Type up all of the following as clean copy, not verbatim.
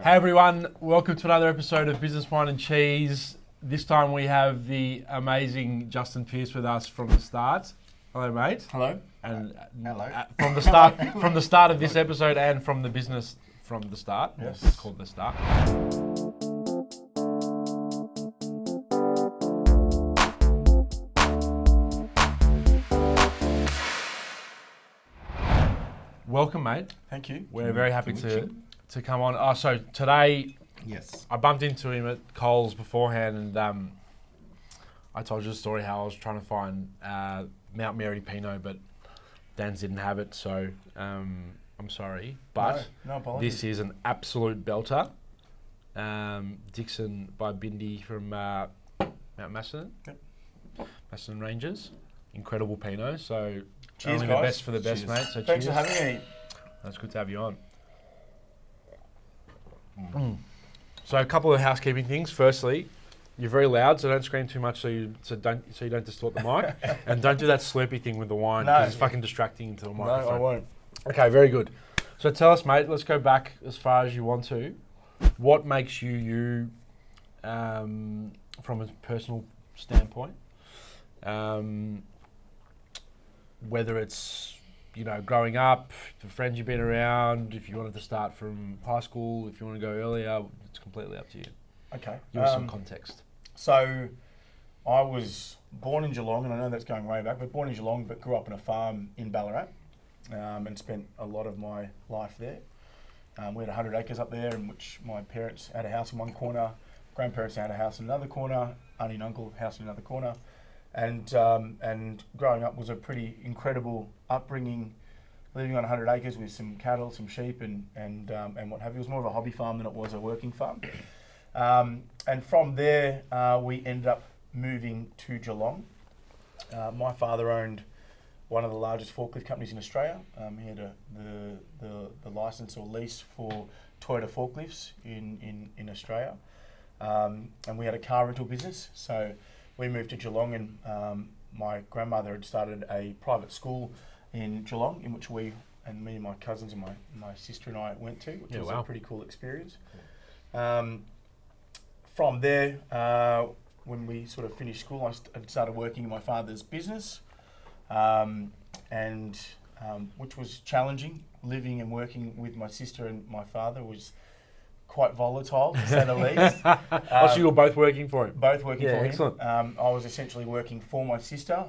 Hey everyone, welcome to another episode of Business Wine and Cheese. This time we have the amazing Justin Pearce with us from the start. Hello, mate. Hello. And Hello. From the start of this episode and from the business from the start. Yes. It's called the start. Welcome, mate. Thank you. We're very happy to come on. Oh, so today Yes. I bumped into him at Coles beforehand, and I told you the story how I was trying to find Mount Mary Pinot, but Dan's didn't have it, so I'm sorry. But no apologies. this is an absolute belter. Dixon by Bindi from Mount Macedon. Yep. Macedon Ranges. Incredible Pinot. So Cheers, only guys. the best for the best, Cheers. mate. So Thanks cheers. for having me. That's good to have you on. So a couple of housekeeping things. Firstly, you're very loud, so don't scream too much so you don't distort the mic, and don't do that slurpy thing with the wine because it's fucking distracting into the microphone. No, I won't. Okay, very good. So tell us, mate. Let's go back as far as you want to. What makes you you, from a personal standpoint? Whether it's growing up, the friends you've been around, if you wanted to start from high school, if you want to go earlier, it's completely up to you. Okay. Give us some context. So, I was born in Geelong, and I know that's going way back, but born in Geelong, but grew up on a farm in Ballarat, and spent a lot of my life there. We had 100 acres up there, in which my parents had a house in one corner, grandparents had a house in another corner, auntie and uncle house in another corner. And growing up was a pretty incredible upbringing, living on 100 acres with some cattle, some sheep, and what have you. It was more of a hobby farm than it was a working farm. And from there, we ended up moving to Geelong. My father owned one of the largest forklift companies in Australia. He had the license or lease for Toyota forklifts in Australia, and we had a car rental business. So we moved to Geelong, and my grandmother had started a private school in Geelong, in which me and my cousins and my sister and I went to, which was a pretty cool experience. From there, when we sort of finished school, I started working in my father's business, which was challenging. Living and working with my sister and my father was quite volatile, to say the least. So you were both working for him? Both working for him. Excellent. I was essentially working for my sister,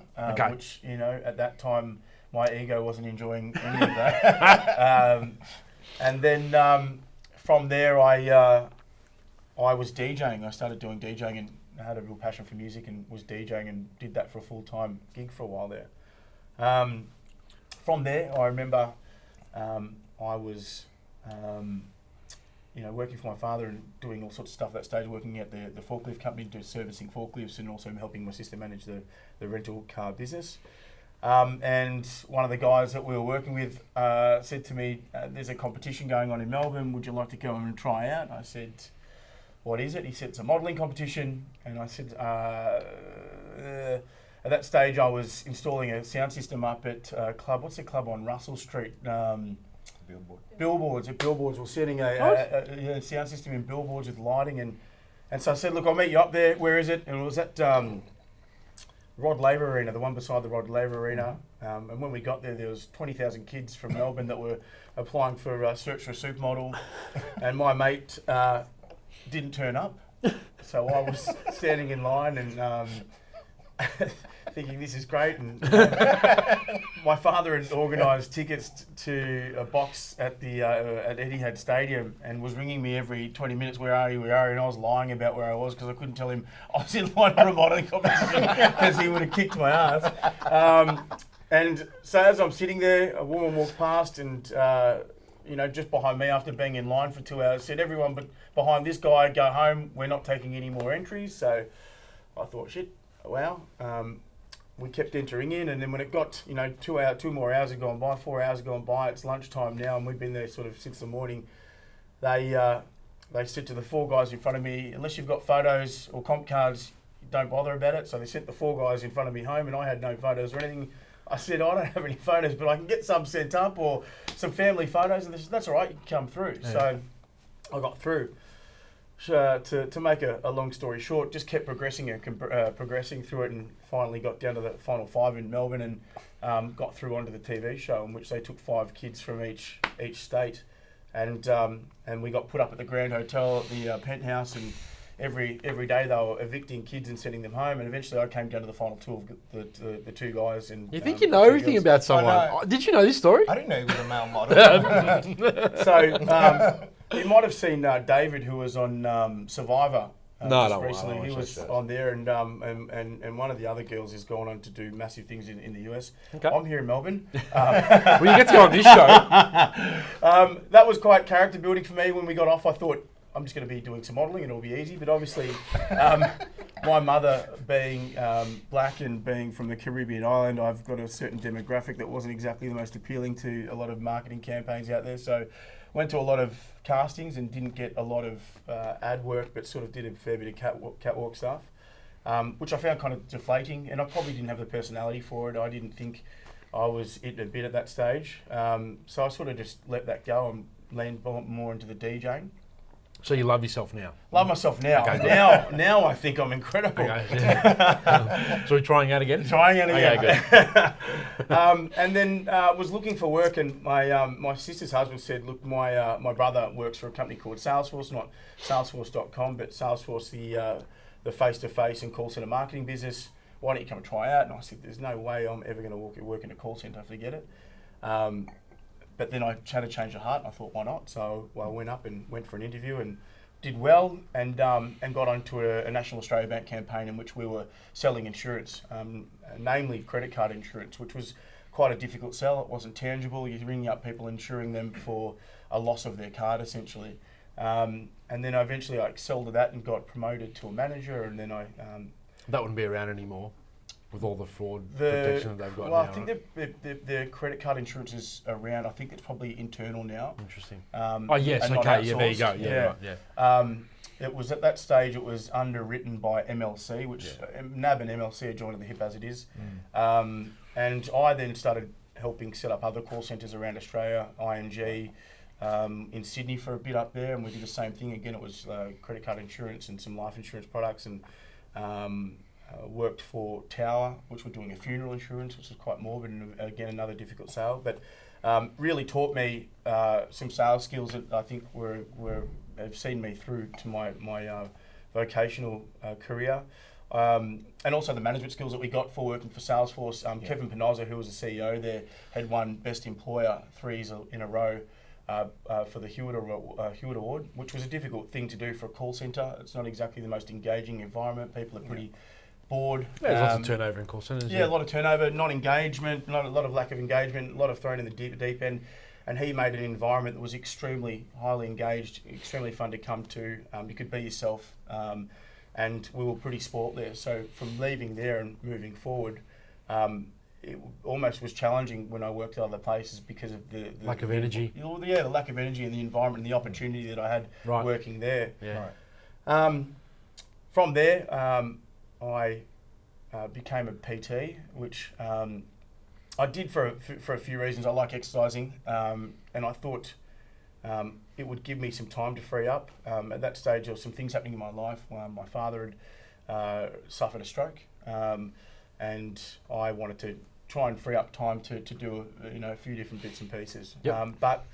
which, at that time, my ego wasn't enjoying any of that. And then from there, I was DJing. I started doing DJing, and I had a real passion for music and was DJing and did that for a full-time gig for a while there. From there, I remember I was working for my father and doing all sorts of stuff at that stage, working at the forklift company, servicing forklifts, and also helping my sister manage the rental car business. And one of the guys that we were working with said to me, there's a competition going on in Melbourne, would you like to go and try out? I said, what is it? He said, it's a modelling competition. And I said, at that stage I was installing a sound system up at what's the club on Russell Street? Billboards. At Billboards, we're setting a sound system in Billboards with lighting, and so I said, look, I'll meet you up there. Where is it? And it was at Rod Laver Arena, the one beside the Rod Laver Arena. And when we got there, there was 20,000 kids from Melbourne that were applying for Search for a Supermodel, and my mate didn't turn up, so I was standing in line and thinking this is great, and my father had organised tickets to a box at the at Etihad Stadium and was ringing me every 20 minutes, where are you, and I was lying about where I was because I couldn't tell him I was in line for a modelling competition because he would have kicked my ass. And so as I'm sitting there, a woman walked past and just behind me, after being in line for 2 hours, said, everyone but behind this guy, go home, we're not taking any more entries. So I thought, shit, wow. We kept entering in, and then when it got, 2 more hours had gone by, 4 hours had gone by, it's lunchtime now, and we've been there sort of since the morning. They said to the 4 guys in front of me, unless you've got photos or comp cards, don't bother about it. So they sent the 4 guys in front of me home, and I had no photos or anything. I said, I don't have any photos, but I can get some sent up or some family photos. And they said, that's all right, you can come through. Yeah. So I got through. To make a long story short, just kept progressing and progressing through it, and finally got down to the final 5 in Melbourne, and got through onto the TV show, in which they took 5 kids from each state, and we got put up at the Grand Hotel at the penthouse, and every day they were evicting kids and sending them home, and eventually I came down to the final 2 of the 2 guys. And you think you know everything about someone? Did you know this story? I didn't know he was a male model. So you might have seen David, who was on Survivor. Recently, he was on there, and one of the other girls has gone on to do massive things in the US. Okay. I'm here in Melbourne. Well, you get to go on this show. That was quite character building for me. When we got off, I thought, I'm just going to be doing some modelling and it'll be easy. But obviously, my mother being black and being from the Caribbean island, I've got a certain demographic that wasn't exactly the most appealing to a lot of marketing campaigns out there. So went to a lot of castings and didn't get a lot of ad work, but sort of did a fair bit of catwalk stuff, which I found kind of deflating. And I probably didn't have the personality for it. I didn't think I was it a bit at that stage. So I sort of just let that go and leaned more into the DJing. So you love yourself now? Love myself now. Okay, now I think I'm incredible. Okay, yeah. So we're trying out again? Trying out again. Okay, good. And then was looking for work, and my sister's husband said, look, my brother works for a company called Salesforce, not Salesforce.com, but Salesforce, the face-to-face and call centre marketing business. Why don't you come and try out? And I said, there's no way I'm ever going to work in a call centre, forget it. But then I had a change of heart, and I thought, why not? So I went up and went for an interview and did well, and got onto a National Australia Bank campaign in which we were selling insurance, namely credit card insurance, which was quite a difficult sell. It wasn't tangible. You're ringing up people, insuring them for a loss of their card, essentially. And then eventually I excelled at that and got promoted to a manager, and then that wouldn't be around anymore. With all the fraud protection that they've got now. I think their credit card insurance is around. I think it's probably internal now. Interesting. Yes, okay, yeah, there you go. Yeah, right, yeah. It was at that stage, it was underwritten by MLC, which NAB and MLC are joined at the hip as it is. And I then started helping set up other call centres around Australia, ING, in Sydney for a bit up there, and we did the same thing. Again, it was credit card insurance and some life insurance products, and worked for Tower, which were doing a funeral insurance, which was quite morbid, and again another difficult sale, but really taught me some sales skills that I think have seen me through to my vocational career, and also the management skills that we got for working for Salesforce. Kevin Panozza, who was the CEO there, had won Best Employer 3 years in a row for the Hewitt Award, which was a difficult thing to do for a call centre. It's not exactly the most engaging environment. People are pretty bored. Yeah, there's lots of turnover in call centres. Yeah, a lot of turnover, not engagement, a lot of lack of engagement, a lot of thrown in the deep end. And he made an environment that was extremely highly engaged, extremely fun to come to. You could be yourself, and we were pretty sport there. So from leaving there and moving forward, it almost was challenging when I worked at other places because of the lack of energy. The lack of energy and the environment and the opportunity that I had working there. Yeah. Right. From there, I became a PT, which I did for a few reasons. I like exercising, and I thought it would give me some time to free up. At that stage, there were some things happening in my life. My father had suffered a stroke, and I wanted to try and free up time to do a few different bits and pieces. Yep. But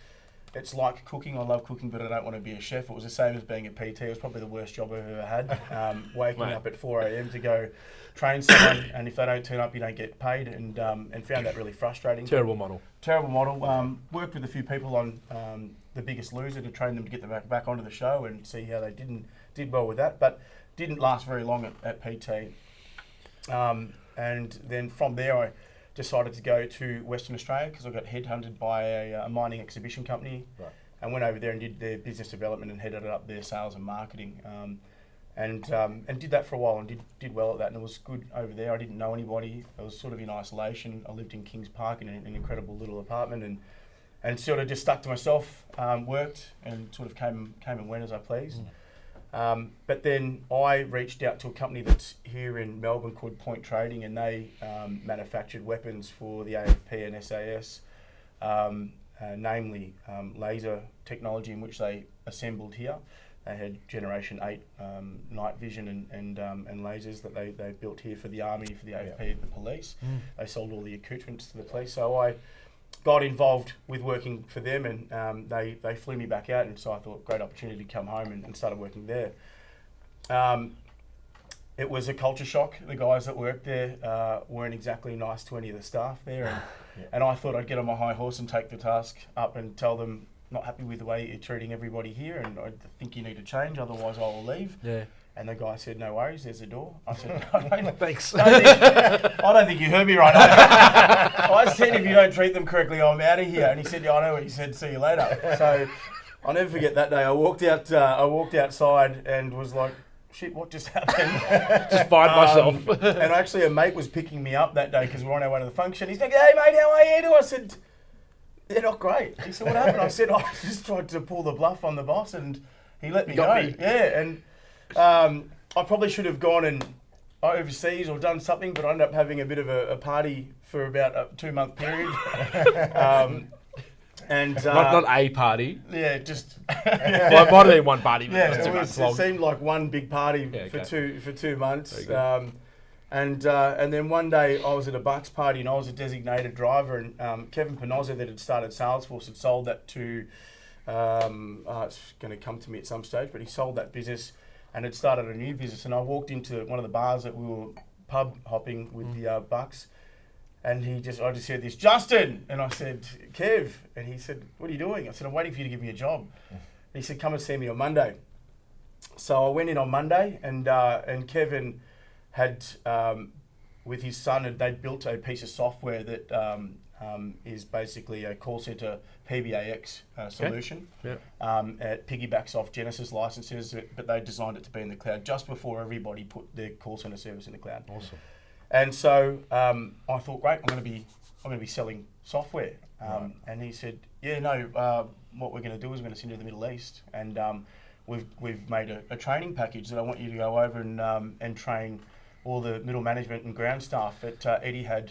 it's like cooking. I love cooking, but I don't want to be a chef. It was the same as being a PT. It was probably the worst job I've ever had. Waking up at 4 a.m. to go train someone, and if they don't turn up, you don't get paid, and found that really frustrating. Terrible model. Worked with a few people on The Biggest Loser to train them to get them back onto the show and see how they did well with that, but didn't last very long at PT. And then from there, I decided to go to Western Australia because I got headhunted by a mining exhibition company, and went over there and did their business development and headed up their sales and marketing, and did that for a while and did well at that, and it was good over there. I didn't know anybody. I was sort of in isolation. I lived in Kings Park in an incredible little apartment, and sort of just stuck to myself, worked and sort of came and went as I pleased. But then I reached out to a company that's here in Melbourne called Point Trading, and they manufactured weapons for the AFP and SAS, namely laser technology, in which they assembled here. They had Generation 8 night vision and lasers that they built here for the Army, for the AFP, the police. They sold all the accoutrements to the police. So I got involved with working for them, and they flew me back out, and so I thought, great opportunity to come home and started working there. It was a culture shock. The guys that worked there weren't exactly nice to any of the staff there, and I thought I'd get on my high horse and take the task up and tell them, not happy with the way you're treating everybody here, and I think you need to change, otherwise I will leave. Yeah. And the guy said, no worries, there's the door. I said, thanks. I don't think you heard me right. I said, if you don't treat them correctly, I'm out of here. And he said, yeah, I know what you said, see you later. So I'll never forget that day. I walked outside and was like, shit, what just happened? Just fired myself. And actually a mate was picking me up that day because we're on our way to the function. He's like, hey mate, how are you? I said, they're not great. He said, what happened? I said, I just tried to pull the bluff on the boss and he let me go. Yeah, and I probably should have gone and overseas or done something, but I ended up having a bit of a party for about a 2-month period. Not a party. Yeah, just... Well, it might have been one party. Yeah, it seemed like one big party for 2 months. And then one day I was at a Bucks party and I was a designated driver, and Kevin Panozza that had started Salesforce had sold that to, it's going to come to me at some stage, but he sold that business and had started a new business. And I walked into one of the bars that we were pub hopping with the Bucks, and I just said this, Justin! And I said, Kev. And he said, what are you doing? I said, I'm waiting for you to give me a job. And he said, come and see me on Monday. So I went in on Monday, and Kevin had, with his son, they'd built a piece of software that is basically a call center PBAX solution. Okay. It piggybacks off Genesis licenses, but they designed it to be in the cloud just before everybody put their call center service in the cloud. Awesome. And so I thought, great, I'm going to be selling software. And he said, yeah, no, what we're going to do is we're going to send you to the Middle East, and we've made a training package that I want you to go over and train all the middle management and ground staff at Etihad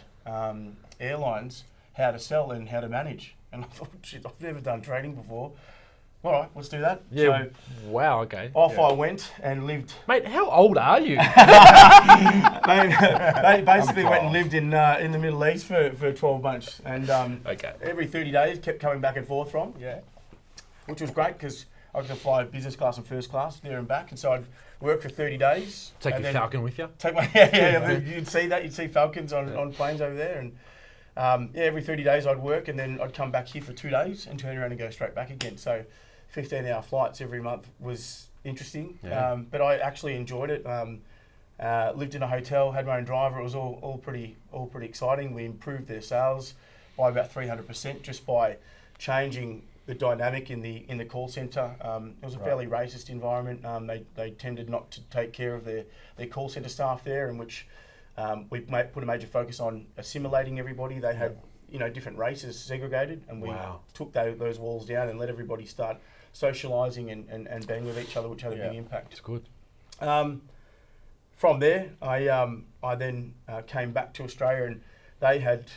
Airlines how to sell and how to manage. And I thought, shit, I've never done training before. All right, let's do that. Yeah. So wow. Okay. Off I went and lived. Mate, how old are you? They basically went and lived in the Middle East for 12 months, and every 30 days kept coming back and forth from. Yeah. Which was great because I got to fly business class and first class there and back, and so I'd work for 30 days. Take your Falcon with you. Take my You'd see that. You'd see Falcons on planes over there, and every 30 days I'd work, and then I'd come back here for 2 days and turn around and go straight back again. So 15-hour flights every month was interesting, but I actually enjoyed it. Lived in a hotel, had my own driver. It was all pretty exciting. We improved their sales by about 300% just by changing the dynamic in the call centre. It was a fairly racist environment. They tended not to take care of their call centre staff there, in which we put a major focus on assimilating everybody. They had different races segregated, and we took those walls down and let everybody start socialising and bang with each other, which had a big impact. It's good. From there, I then came back to Australia, and they had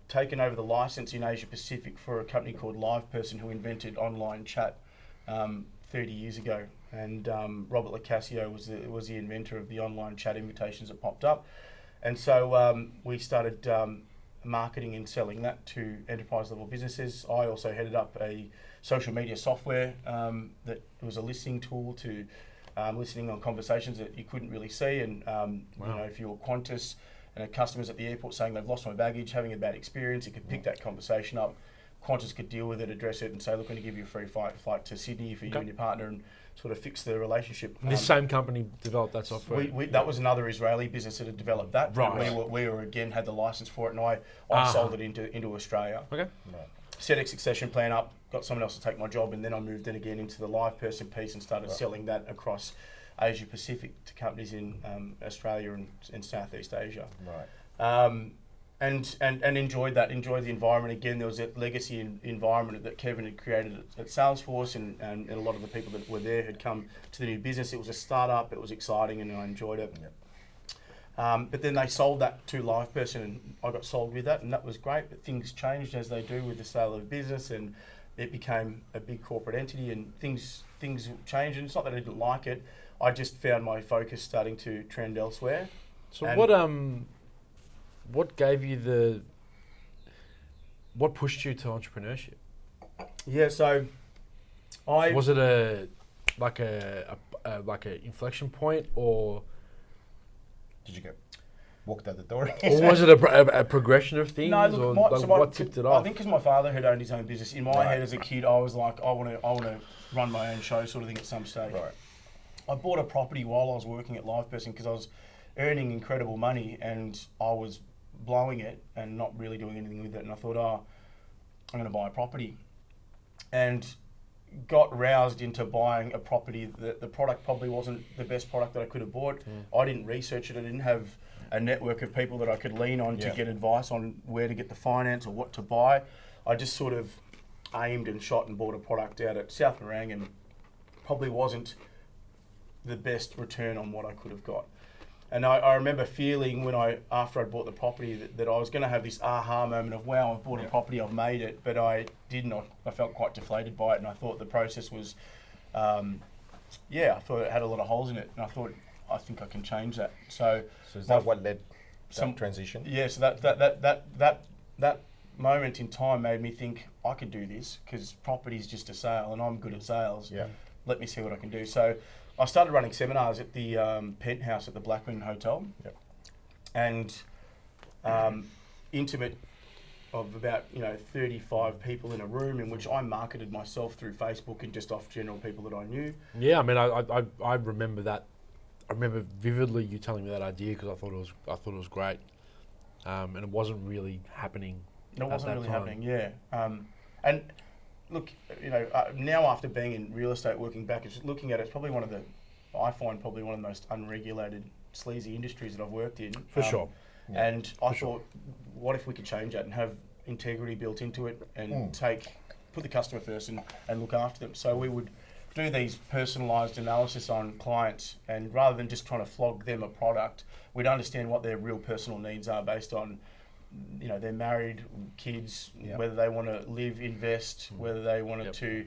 taken over the license in Asia Pacific for a company called LivePerson, who invented online chat 30 years ago. And Robert Lacasio was the inventor of the online chat invitations that popped up. And so we started marketing and selling that to enterprise level businesses. I also headed up a social media software that was a listening tool to listening on conversations that you couldn't really see. And if you're Qantas and a customer's at the airport saying they've lost my baggage, having a bad experience, it could pick that conversation up. Qantas could deal with it, address it, and say, look, I'm going to give you a free flight to Sydney for you and your partner, and sort of fix the relationship. This same company developed that software? That was another Israeli business that had developed that. Right. We were again, had the license for it, and I sold it into Australia. Okay. Right. Set a succession plan up, got someone else to take my job, and then I moved in again into the LivePerson piece and started selling that across Asia Pacific to companies in Australia and Southeast Asia. Right. And enjoyed that, enjoyed the environment. Again, there was that legacy environment that Kevin had created at Salesforce, and a lot of the people that were there had come to the new business. It was a startup, it was exciting, and I enjoyed it. Yep. But then they sold that to LivePerson, and I got sold with that, and that was great. But things changed as they do with the sale of business, and it became a big corporate entity, and things changed. And it's not that I didn't like it. I just found my focus starting to trend elsewhere. So And what gave you what pushed you to entrepreneurship? Yeah, so Was it a inflection point, or Did you get walked out the door? or was it a progression of things? No, look, or what tipped it off? I think because my father had owned his own business. In my head as a kid, I was like, I want to run my own show, sort of thing, at some stage. Right. I bought a property while I was working at LivePerson because I was earning incredible money and I was blowing it and not really doing anything with it. And I thought, I'm going to buy a property, and got roused into buying a property that the product probably wasn't the best product that I could have bought. I didn't research it. I didn't have a network of people that I could lean on to get advice on where to get the finance or what to buy. I just sort of aimed and shot and bought a product out at South Morang, and probably wasn't the best return on what I could have got. And I remember feeling after I'd bought the property that I was going to have this aha moment of, wow, I've bought a property, I've made it, but I didn't. I felt quite deflated by it, and I thought the process was, I thought it had a lot of holes in it, and I thought, I think I can change that. So is that what led some transition? Yeah, so that moment in time made me think I could do this, because property is just a sale, and I'm good at sales. Yeah. Let me see what I can do. So I started running seminars at the penthouse at the Blackburn Hotel, and intimate of about 35 people in a room, in which I marketed myself through Facebook and just off general people that I knew. Yeah, I mean, I remember that. I remember vividly you telling me that idea, because I thought it was great, and it wasn't really happening. It wasn't really happening. Yeah, and look, now after being in real estate, working back, it's looking at it, it's probably I find probably one of the most unregulated, sleazy industries that I've worked in. For sure. Yeah. And I thought, what if we could change that and have integrity built into it, and put the customer first and look after them. So we would do these personalised analysis on clients, and rather than just trying to flog them a product, we'd understand what their real personal needs are based on, they're married, kids, whether they want to live, invest, whether they wanted to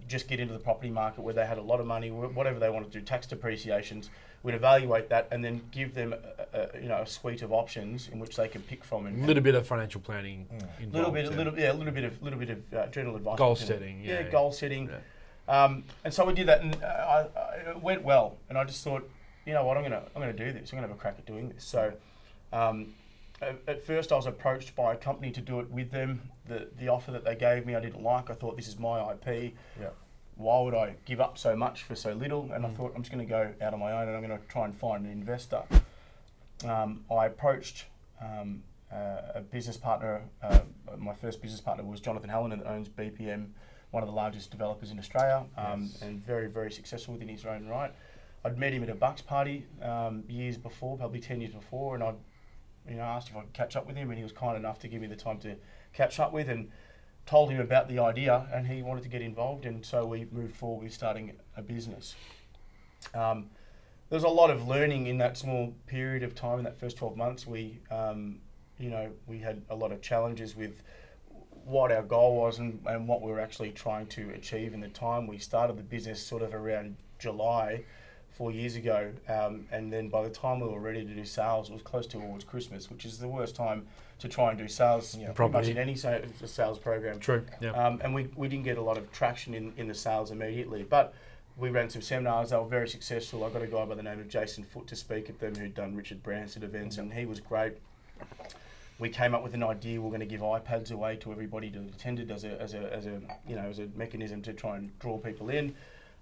just get into the property market, where they had a lot of money, whatever they wanted to do, tax depreciations. We'd evaluate that and then give them a suite of options in which they can pick from. And a little bit of financial planning. A little bit of general advice. Goal setting. Goal setting. Yeah. And so we did that, and it went well. And I just thought, you know what, I'm gonna do this. I'm gonna have a crack at doing this. So. At first, I was approached by a company to do it with them. The offer that they gave me, I didn't like. I thought, this is my IP. Yeah. Why would I give up so much for so little? And I thought, I'm just going to go out on my own, and I'm going to try and find an investor. I approached a business partner. My first business partner was Jonathan Hallinan, that owns BPM, one of the largest developers in Australia, and very, very successful within his own right. I'd met him at a Bucks party years before, probably 10 years before, and I'd asked if I could catch up with him, and he was kind enough to give me the time to catch up with, and told him about the idea, and he wanted to get involved, and so we moved forward with starting a business. There was a lot of learning in that small period of time. In that first 12 months, we had a lot of challenges with what our goal was and what we were actually trying to achieve in the time. We started the business sort of around July 4 years ago, and then by the time we were ready to do sales, it was close towards Christmas, which is the worst time to try and do sales, pretty much in any sales program. True. Yeah. And we didn't get a lot of traction in the sales immediately, but we ran some seminars. They were very successful. I got a guy by the name of Jason Foote to speak at them, who'd done Richard Branson events, and he was great. We came up with an idea. We're going to give iPads away to everybody that attended as a mechanism to try and draw people in.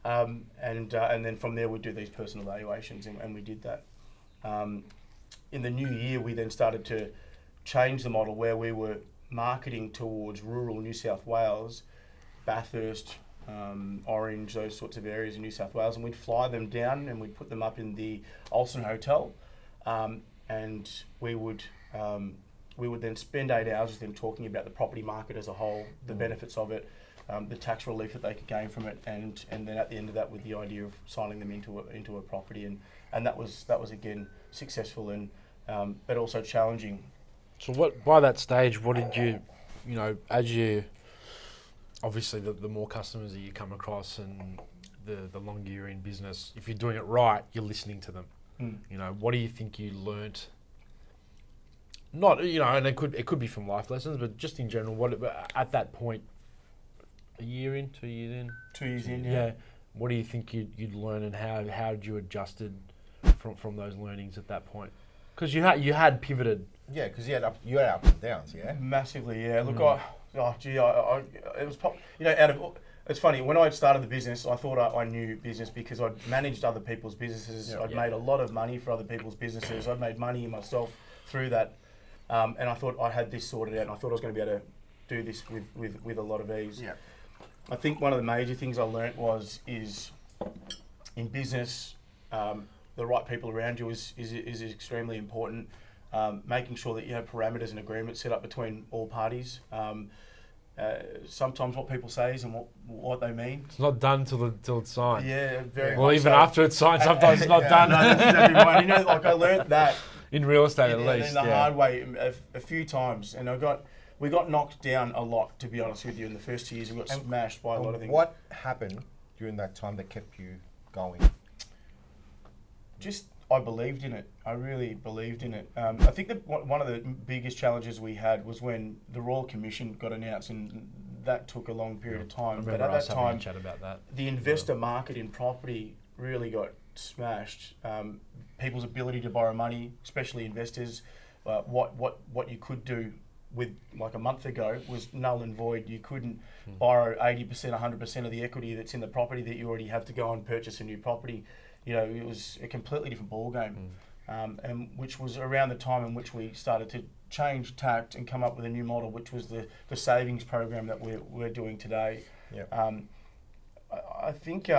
And then from there we'd do these personal evaluations, and we did that. In the new year, we then started to change the model, where we were marketing towards rural New South Wales, Bathurst, Orange, those sorts of areas in New South Wales, and we'd fly them down and we'd put them up in the Olsen Hotel, and we would then spend 8 hours with them talking about the property market as a whole, the benefits of it, the tax relief that they could gain from it, and then at the end of that, with the idea of signing them into a property, and that was again successful and but also challenging. So by that stage, what did you, as obviously the more customers that you come across and the longer you're in business, if you're doing it right, you're listening to them. You know, what do you think you learnt? Not, you know, and it could be from life lessons, but just in general, what at that point, a year in, 2 years in? 2 years in, Yeah. What do you think you'd learn, and how had you adjusted from those learnings at that point? Because you had pivoted. Yeah, because you had ups and downs, yeah? Massively, yeah. Look, it was, you know, it's funny, when I started the business, I thought I knew business because I'd managed other people's businesses. I'd made a lot of money for other people's businesses. I'd made money myself through that. And I thought I had this sorted out, and I thought I was going to be able to do this with a lot of ease. Yeah. I think one of the major things I learnt is in business, the right people around you is extremely important. Making sure that you have parameters and agreements set up between all parties. Sometimes what people say is and what they mean. It's not done till it's signed. Yeah, very Well, much even so. after it's signed, sometimes it's not done. No, that's exactly right. You know, like I learnt that In real estate, at least. in the hard way a few times, and we got knocked down a lot. To be honest with you, in the first 2 years, we got smashed by a lot of things. What happened during that time that kept you going? Just I believed in it. I really believed in it. I think that one of the biggest challenges we had was when the Royal Commission got announced, and that took a long period of I time. But remember at us that having time, a chat about that. the investor market in property really got smashed. People's ability to borrow money, especially investors, what you could do with like a month ago was null and void. You couldn't borrow 80%, 100% of the equity that's in the property that you already have to go and purchase a new property. You know, it was a completely different ball game, and which was around the time in which we started to change tact and come up with a new model, which was the savings program that we're doing today. Yeah. I think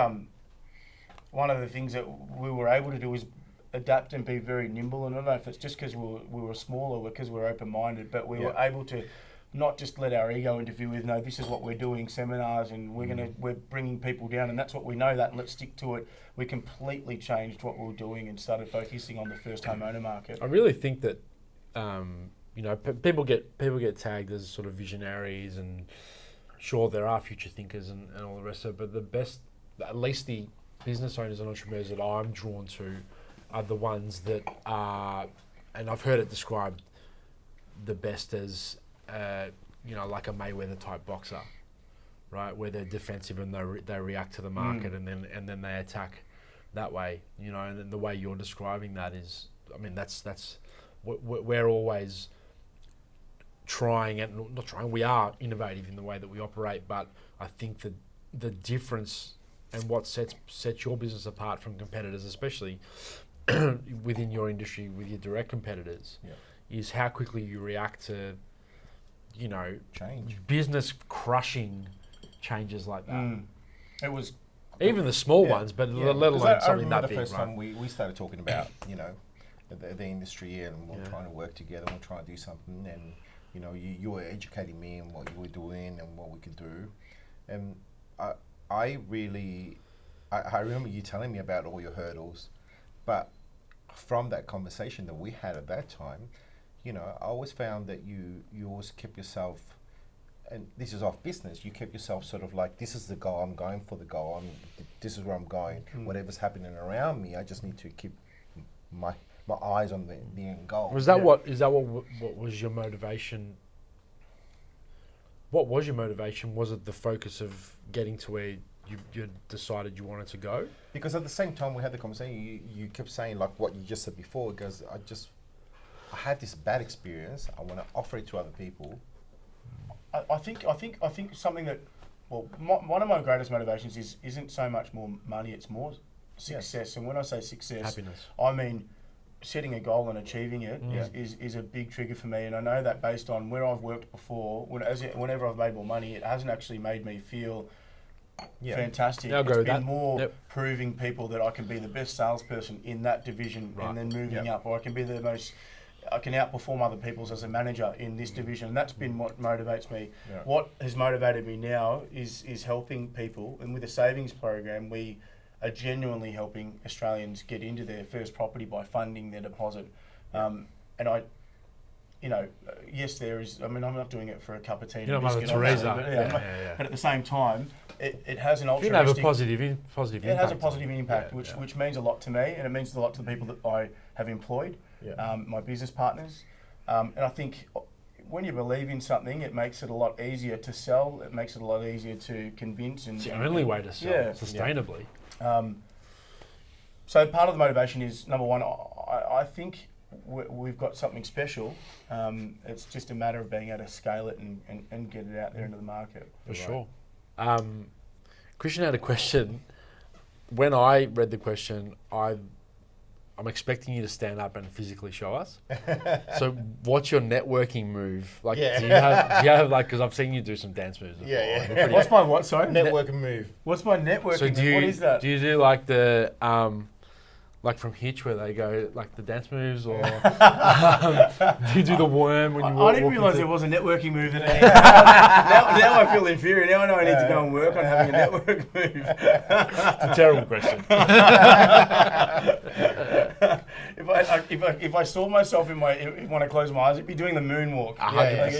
one of the things that we were able to do is adapt and be very nimble. And I don't know if it's just because we were small or because we were open-minded, but we were able to not just let our ego interfere with, no, this is what we're doing, seminars, and we're bringing people down, and that's what we know that, and let's stick to it. We completely changed what we were doing and started focusing on the first homeowner market. I really think that you know, people get tagged as sort of visionaries, and sure there are future thinkers and all the rest of it, but the best, at least the business owners and entrepreneurs that I'm drawn to, are the ones that are, and I've heard it described the best as you know, like a Mayweather type boxer, right, where they're defensive and they react to the market and then they attack that way, you know. And then the way you're describing that is, I mean, that's we're always trying, and not trying, we are innovative in the way that we operate, but I think that the difference and what sets your business apart from competitors, especially within your industry with your direct competitors, is how quickly you react to, you know, Change. business crushing changes like that. It was Even the small ones, but let alone I something remember that the big, first right? time we started talking about, you know, the industry, and we're trying to work together, we're trying to do something, and you know, you were educating me on what you were doing and what we could do, and I remember you telling me about all your hurdles, but from that conversation that we had at that time, you know, I always found that you always kept yourself, and this is off business, you kept yourself sort of like, this is the goal, I'm going for the goal, this is where I'm going. Whatever's happening around me, I just need to keep my eyes on the end goal. Was that what was your motivation? What was your motivation? Was it the focus of getting to where you decided you wanted to go? Because at the same time we had the conversation, you kept saying like what you just said before, because I had this bad experience, I want to offer it to other people. I think something that, well, one of my greatest motivations isn't so much more money, it's more success. And when I say success, Happiness. I mean setting a goal and achieving it is a big trigger for me. And I know that based on where I've worked before, whenever I've made more money, it hasn't actually made me feel fantastic. Yeah, I'll go it's with been that. more proving people that I can be the best salesperson in that division, and then moving up, or I can outperform other people's as a manager in this division. And that's been what motivates me. Yeah. What has motivated me now is helping people, and with the savings program, we are genuinely helping Australians get into their first property by funding their deposit. And yes, there is. I mean, I'm not doing it for a cup of tea. You're and not a Mother biscuit, obviously, Teresa. but, but at the same time, it has an You altruistic. can have a positive It impact. has a positive impact, Yeah, which means a lot to me, and it means a lot to the people that I have employed, my business partners, and I think when you believe in something, it makes it a lot easier to sell. It makes it a lot easier to convince. And It's the only way to sell sustainably. So part of the motivation is, number one, I think we've got something special. It's just a matter of being able to scale it and get it out there into the market. For sure. Christian had a question. When I read the question, I'm expecting you to stand up and physically show us. So what's your networking move? Like, do you have like, because I've seen you do some dance moves before. Yeah. What's my what? Sorry? Network and move. What's my networking? So what is that? do you do like the, like from Hitch where they go like the dance moves, or do you do the worm when you walk? I didn't realise there was a networking move that now I feel inferior. Now I know I need to go and work on having a network move. It's a terrible question. If I saw myself when I close my eyes, I'd be doing the moonwalk. That's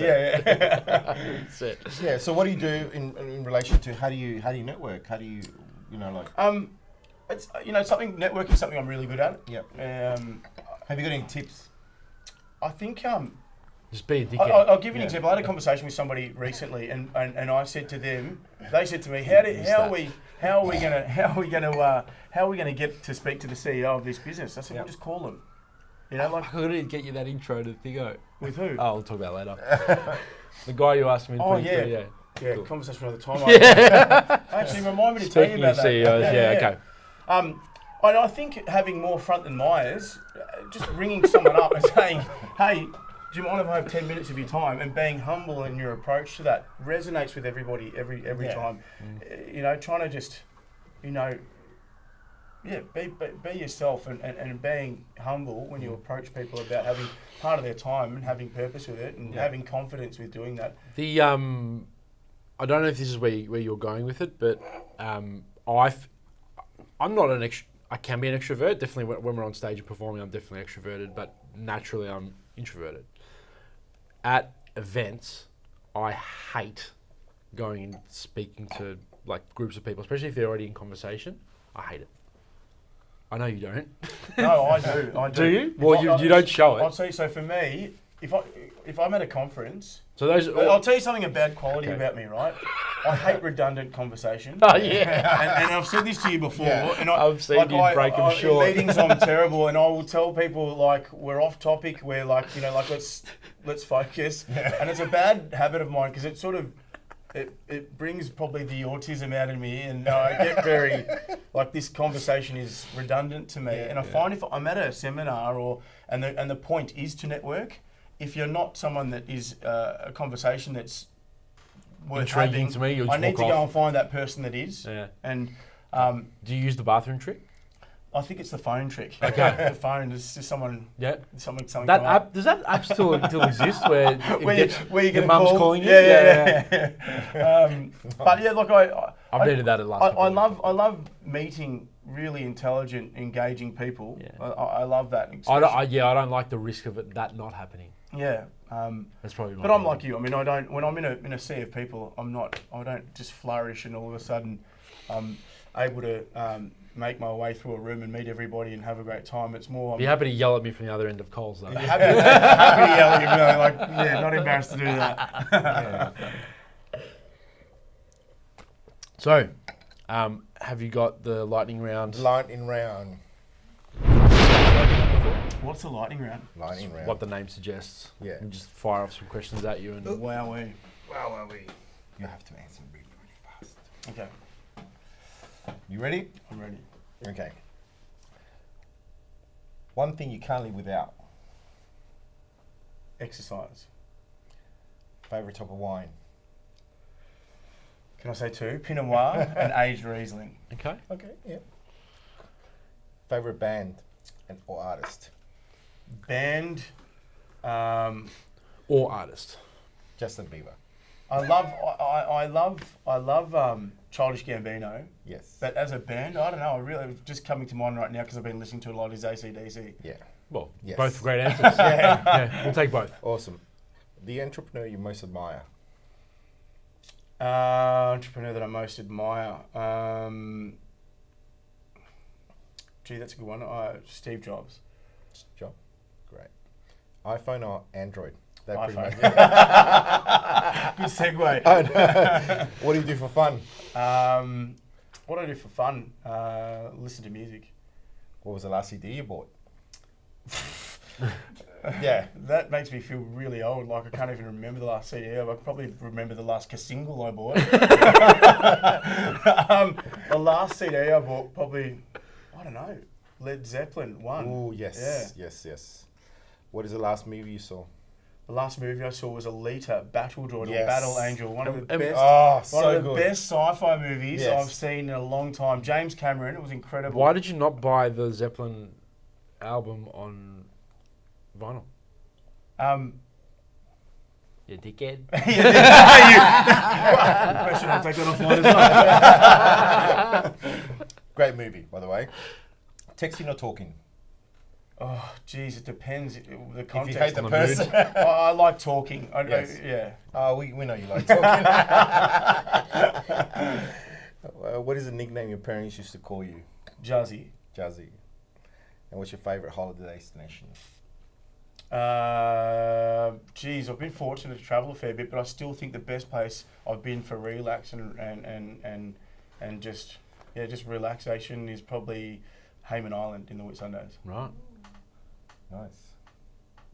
it. Yeah. So what do you do in relation to how do you network? How do you like? It's networking is something I'm really good at. Yep. Have you got any tips? I think Just be a dickhead. I'll give you an example. I had a conversation with somebody recently, and I said to them, they said to me, how are we gonna get to speak to the CEO of this business? I said, we'll just call them. I couldn't get you that intro to Thingo. With who? Oh, we'll talk about that later. The guy you asked me to put through, Yeah, cool. conversation for another time. Actually, remind me to tell you Speaking about of that. CEOs, okay. I think having more front than Myers, just ringing someone up and saying, hey, do you mind if I have 10 minutes of your time, and being humble in your approach to that resonates with everybody every time. Trying to just, be yourself and being humble when you approach people about having part of their time and having purpose with it and having confidence with doing that. The I don't know if this is where you're going with it, but I'm not an I can be an extrovert. Definitely when we're on stage and performing, I'm definitely extroverted, but naturally I'm introverted. At events, I hate going and speaking to like groups of people, especially if they're already in conversation. I hate it. I know you don't. No, I do. Do you? Well, you don't show it. I'll tell you. So for me, if I'm at a conference, So those. I'll tell you something of bad quality about me, right? I hate redundant conversation. Oh yeah. And I've said this to you before. Yeah. And I've seen you break them short. In meetings, I'm terrible, and I will tell people like we're off topic. We're like let's focus. Yeah. And it's a bad habit of mine because it sort of it brings probably the autism out of me, and I get very like this conversation is redundant to me. And I find if I'm at a seminar and the point is to network, if you're not someone that is a conversation that's worth Intriguing having, to me, you'll I just need to walk go off. and find that person that is. Yeah. And Do you use the bathroom trick? I think it's the phone trick. Okay. The phone is just someone. Yeah. Something. That come up. app, does that app still exist where where you your get mum's called? calling you? Yeah. But yeah, look, I've needed that at last. I love meeting really intelligent, engaging people. Yeah. I love that. I don't like the risk of that not happening. Yeah. That's probably. But I'm like you. I mean, I don't. When I'm in a sea of people, I don't just flourish and all of a sudden I'm able to make my way through a room and meet everybody and have a great time. It's more. Be happy to yell at me from the other end of Coles though. Happy to yell at you, not embarrassed to do that. So, have you got the lightning round? Lightning round. What's the lightning round? Lightning round. What the name suggests. Yeah. And just fire off some questions at you and. Wowee. You have to answer really, really fast. Okay, You ready? I'm ready. Okay. One thing you can't live without. Exercise. Favorite type of wine. Can I say two? Pinot Noir and aged Riesling. Okay. Okay. Yeah. Favorite band or artist. Band. Or artist. Justin Bieber. I love Childish Gambino. Yes. But as a band, I don't know. I really just coming to mind right now because I've been listening to a lot is AC/DC. Yeah. Well, Yes. both great answers. Yeah, we'll take both. Awesome. The entrepreneur you most admire? Entrepreneur that I most admire. Gee, that's a good one. Steve Jobs. Job. Great. iPhone or Android? That pretty iPhone. much. Good segue. Oh, no. What do you do for fun? What do I do for fun? Listen to music. What was the last CD you bought? Yeah, that makes me feel really old. Like I can't even remember the last CD. I can probably remember the last single I bought. The last CD I bought probably, I don't know, Led Zeppelin 1. Oh, yes. Yeah. Yes. What is the last movie you saw? The last movie I saw was Alita, Battle Droid Yes. or Battle Angel. One of the best. Oh, One so of the good. best sci-fi movies Yes. I've seen in a long time. James Cameron, it was incredible. Why did you not buy the Zeppelin album on vinyl? You dickhead. Question, I'll take that offline as well. Great movie, by the way. Texting or talking? Oh, geez, it depends. The If you context. hate the on the person. I like talking. Yes. Yeah. Oh, we know you like talking. What is the nickname your parents used to call you? Jazzy. Jazzy. And what's your favourite holiday destination? Geez, I've been fortunate to travel a fair bit, but I still think the best place I've been for relax and just relaxation is probably Hayman Island in the Whitsundays. Right. Nice.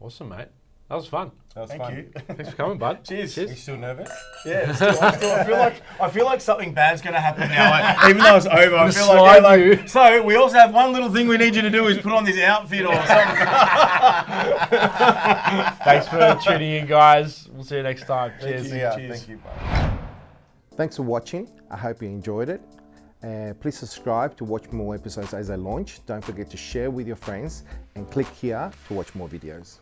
Awesome, mate. That was fun. That was Thank fun. you. Thanks for coming, bud. Cheers. Are you still nervous? Yeah, I feel like something bad's going to happen now. Even though it's over, I feel slide like, you. so we also have one little thing we need you to do is put on this outfit or something. Thanks for tuning in, guys. We'll see you next time. Cheers. See ya. Cheers. Thank you. Bye. Thanks for watching. I hope you enjoyed it. Please subscribe to watch more episodes as I launch. Don't forget to share with your friends and click here to watch more videos.